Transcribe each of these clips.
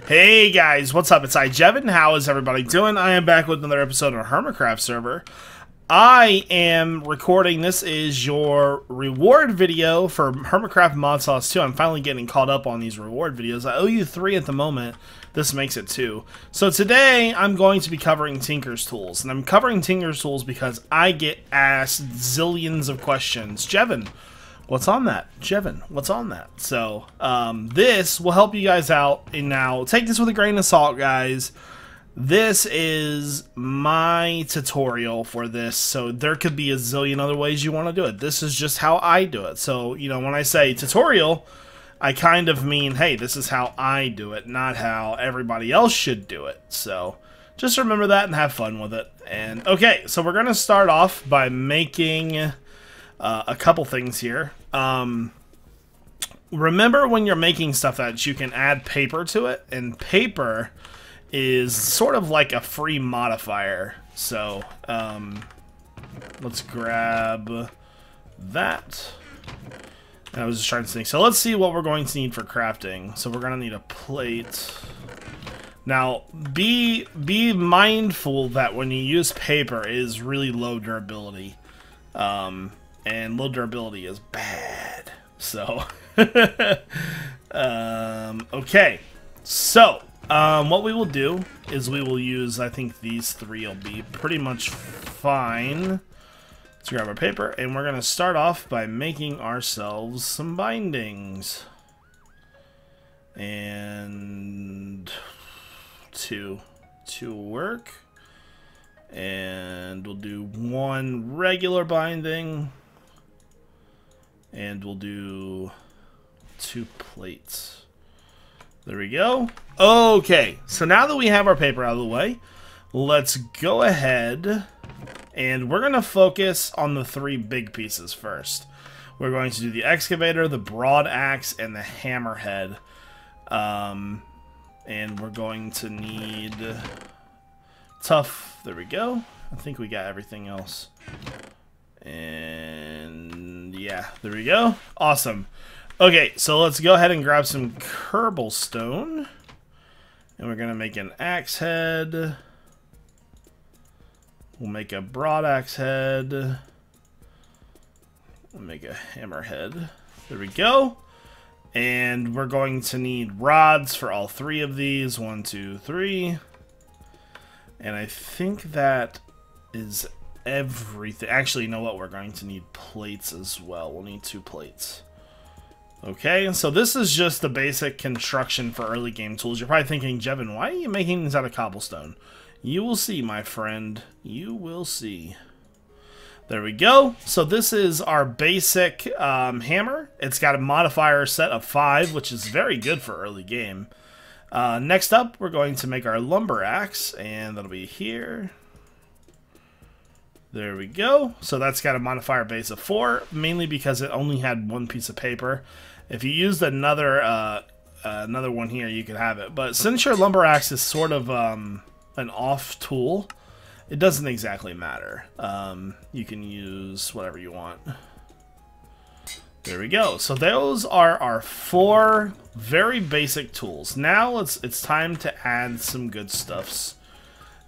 Hey guys, what's up? It's iJevin. How is everybody doing? I am back with another episode of Hermitcraft server. I am recording, this is your reward video for Hermitcraft Mod Sauce 2. I'm finally getting caught up on these reward videos. I owe you 3 at the moment. This makes it 2. So today I'm going to be covering Tinker's Tools. And I'm covering Tinker's Tools because I get asked zillions of questions. Jevin, what's on that? Jevin, what's on that? So, this will help you guys out. And now, take this with a grain of salt, guys. This is my tutorial for this, so there could be a zillion other ways you want to do it. This is just how I do it. So, you know, when I say tutorial, I kind of mean, hey, this is how I do it, not how everybody else should do it. So, just remember that and have fun with it. And, okay, so we're going to start off by making a couple things here. Remember when you're making stuff that you can add paper to it, and paper is sort of like a free modifier. So, let's grab that. And I was just trying to think. So let's see what we're going to need for crafting. So we're going to need a plate. Now, be mindful that when you use paper, it is really low durability. And low durability is bad. So, okay. So, what we will do is we will use, I think these 3 will be pretty much fine. Let's grab our paper, and we're going to start off by making ourselves some bindings. And 2 will work. And we'll do 1 regular binding. And we'll do 2 plates. There we go. Okay, so now that we have our paper out of the way, let's go ahead and we're going to focus on the 3 big pieces first. We're going to do the excavator, the broad axe, and the hammerhead. And we're going to need tough. There we go. I think we got everything else. And yeah, there we go. Awesome. Okay, so let's go ahead and grab some cobblestone. And we're going to make an axe head. We'll make a broad axe head. We'll make a hammer head. There we go. And we're going to need rods for all 3 of these. 1, 2, 3. And I think that is everything. Actually, you know what? We're going to need plates as well. We'll need 2 plates. Okay, so this is just the basic construction for early game tools. You're probably thinking, Jevin, why are you making these out of cobblestone? You will see, my friend. You will see. There we go. So this is our basic hammer. It's got a modifier set of 5, which is very good for early game. Next up, we're going to make our lumber axe, and that'll be here. There we go. So that's got a modifier base of 4, mainly because it only had 1 piece of paper. If you used another one here, you could have it. But since your lumber axe is sort of an off tool, it doesn't exactly matter. You can use whatever you want. There we go. So those are our 4 very basic tools. Now it's time to add some good stuffs.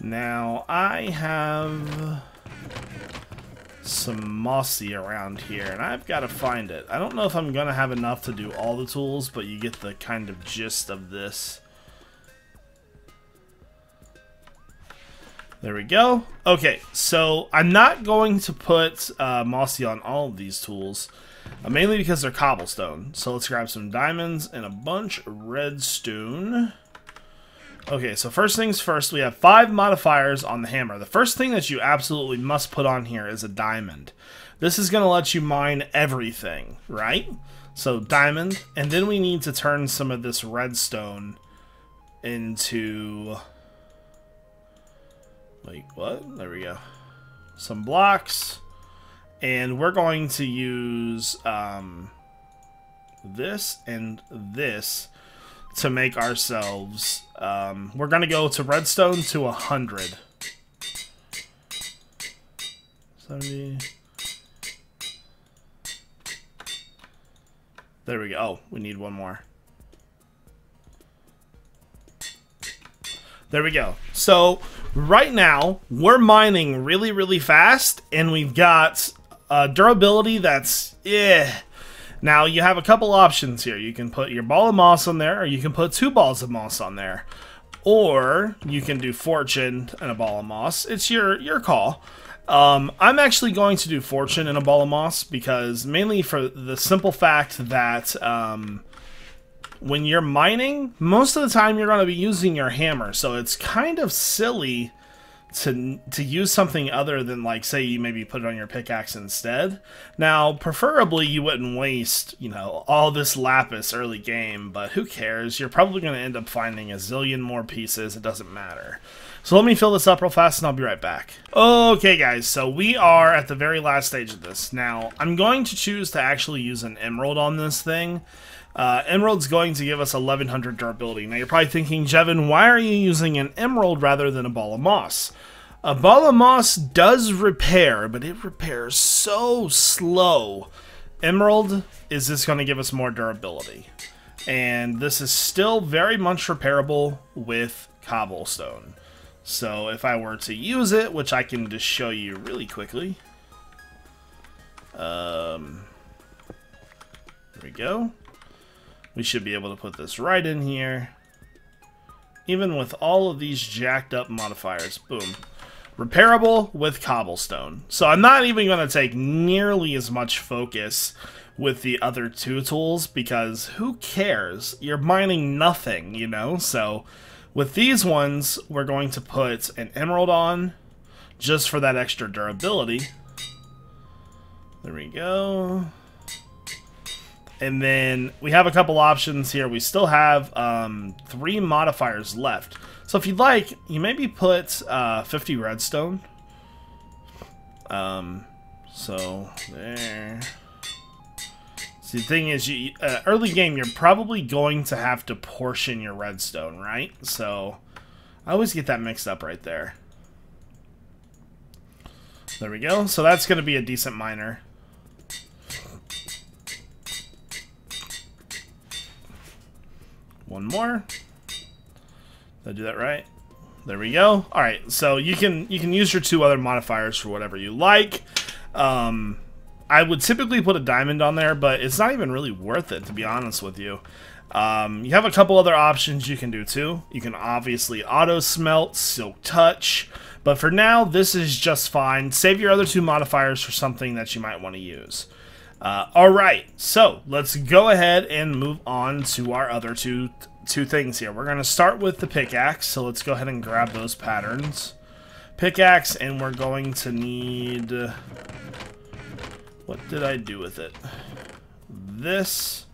Now I have some mossy around here, and I've got to find it. I don't know if I'm going to have enough to do all the tools, but you get the kind of gist of this. There we go. Okay, so I'm not going to put mossy on all of these tools, mainly because they're cobblestone. So let's grab some diamonds and a bunch of redstone. Okay, so first things first, we have 5 modifiers on the hammer. The first thing that you absolutely must put on here is a diamond. This is going to let you mine everything, right? So diamond, and then we need to turn some of this redstone into... Wait, what? There we go. Some blocks. And we're going to use this and this to make ourselves... we're going to go to redstone to 100. 70. There we go. Oh, we need one more. There we go. So right now we're mining really fast, and we've got durability that's Now you have a couple options here. You can put your ball of moss on there, or you can put 2 balls of moss on there, or you can do fortune and a ball of moss. It's your call. I'm actually going to do fortune and a ball of moss, because mainly for the simple fact that when you're mining, most of the time you're going to be using your hammer, so it's kind of silly to use something other than, like, say you maybe put it on your pickaxe instead. Now, preferably you wouldn't waste, you know, all this lapis early game, but who cares? You're probably going to end up finding a zillion more pieces. It doesn't matter. So let me fill this up real fast and I'll be right back. Okay guys, so we are at the very last stage of this. Now, I'm going to choose to actually use an emerald on this thing. Emerald's going to give us 1100 durability. Now you're probably thinking, Jevin, why are you using an emerald rather than a ball of moss? A ball of moss does repair, but it repairs so slow. Emerald is just going to give us more durability. And this is still very much repairable with cobblestone. So if I were to use it, which I can just show you really quickly. There we go. We should be able to put this right in here. Even with all of these jacked up modifiers. Boom. Repairable with cobblestone. So I'm not even going to take nearly as much focus with the other 2 tools, because who cares? You're mining nothing, you know? So with these ones, we're going to put an emerald on just for that extra durability. There we go. And then we have a couple options here. We still have 3 modifiers left. So if you'd like, you maybe put 50 redstone. So there. See, the thing is, early game, you're probably going to have to portion your redstone, right? So I always get that mixed up right there. There we go. So that's going to be a decent miner. One more. Did I do that right? There we go. All right, so you can use your 2 other modifiers for whatever you like. I would typically put a diamond on there, but it's not even really worth it, to be honest with you. You have a couple other options you can do too. You can obviously auto smelt, silk touch, but for now this is just fine. Save your other 2 modifiers for something that you might want to use. Alright, so let's go ahead and move on to our other two things here. We're going to start with the pickaxe, so let's go ahead and grab those patterns. Pickaxe, and we're going to need... what did I do with it? This,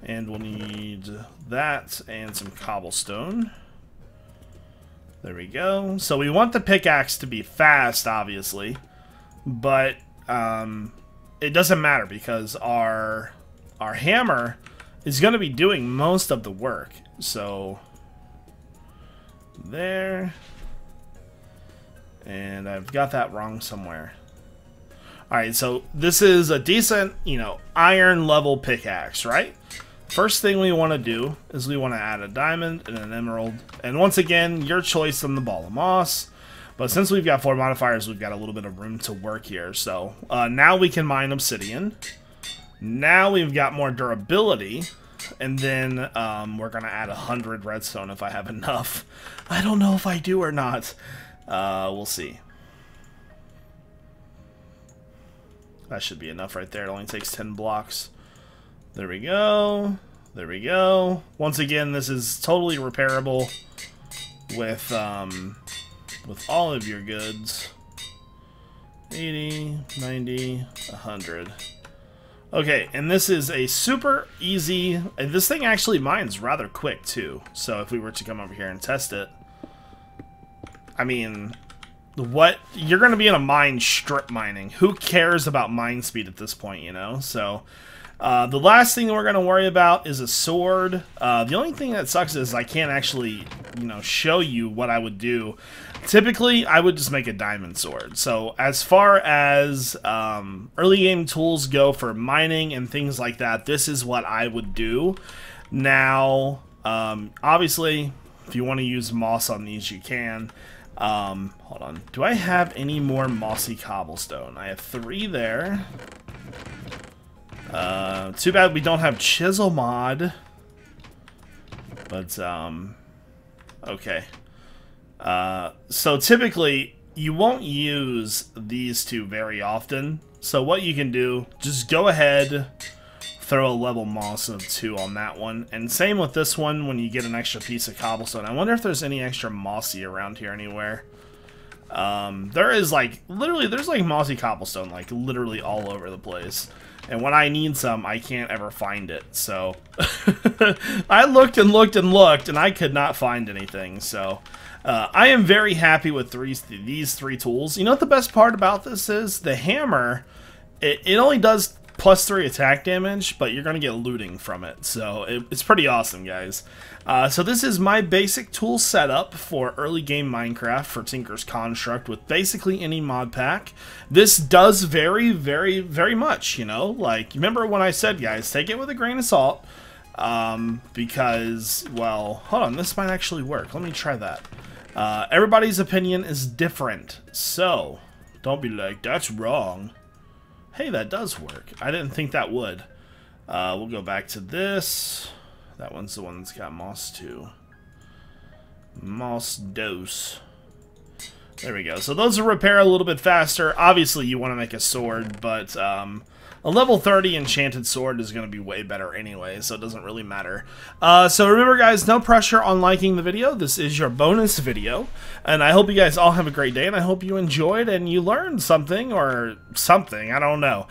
and we'll need that and some cobblestone. There we go. So we want the pickaxe to be fast, obviously, but it doesn't matter because our hammer is going to be doing most of the work. So there, and I've got that wrong somewhere. Alright, so this is a decent, you know, iron level pickaxe, right? First thing we want to do is we want to add a diamond and an emerald. And once again, your choice on the ball of moss. But since we've got 4 modifiers, we've got a little bit of room to work here. So now we can mine obsidian. Now we've got more durability. And then we're going to add 100 redstone if I have enough. I don't know if I do or not. We'll see. That should be enough right there. It only takes 10 blocks. There we go. There we go. Once again, this is totally repairable with all of your goods. 80, 90, 100. Okay, and this is a super easy... and this thing actually mines rather quick, too. So if we were to come over here and test it... I mean... what? You're going to be in a mine strip mining. Who cares about mine speed at this point, you know? So, the last thing that we're going to worry about is a sword. The only thing that sucks is I can't actually, you know, show you what I would do. Typically, I would just make a diamond sword. So, as far as early game tools go for mining and things like that, this is what I would do. Now, obviously... if you want to use moss on these, you can. Hold on. Do I have any more mossy cobblestone? I have 3 there. Too bad we don't have chisel mod. But, okay. So typically, you won't use these 2 very often. So what you can do, just go ahead, throw a level moss of 2 on that one. And same with this one when you get an extra piece of cobblestone. I wonder if there's any extra mossy around here anywhere. There is, like, literally, there's, like, mossy cobblestone, like, literally all over the place. And when I need some, I can't ever find it, so... I looked and looked and looked, and I could not find anything, so... I am very happy with these 3 tools. You know what the best part about this is? The hammer, it only does +3 attack damage, but you're going to get looting from it, so it's pretty awesome, guys. So this is my basic tool setup for early game Minecraft for Tinker's Construct with basically any mod pack. This does vary very much, you know, like, remember when I said, guys, take it with a grain of salt, because, well, hold on, this might actually work. Let me try that. Everybody's opinion is different, so don't be like, that's wrong. Hey, that does work. I didn't think that would. We'll go back to this. That one's the one that's got moss too. Moss dose. There we go. So those will repair a little bit faster. Obviously, you want to make a sword, but a level 30 enchanted sword is going to be way better anyway, so it doesn't really matter. So remember, guys, no pressure on liking the video. This is your bonus video, and I hope you guys all have a great day, and I hope you enjoyed and you learned something, or something, I don't know.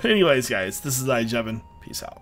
Anyways, guys, this is iJevin. Peace out.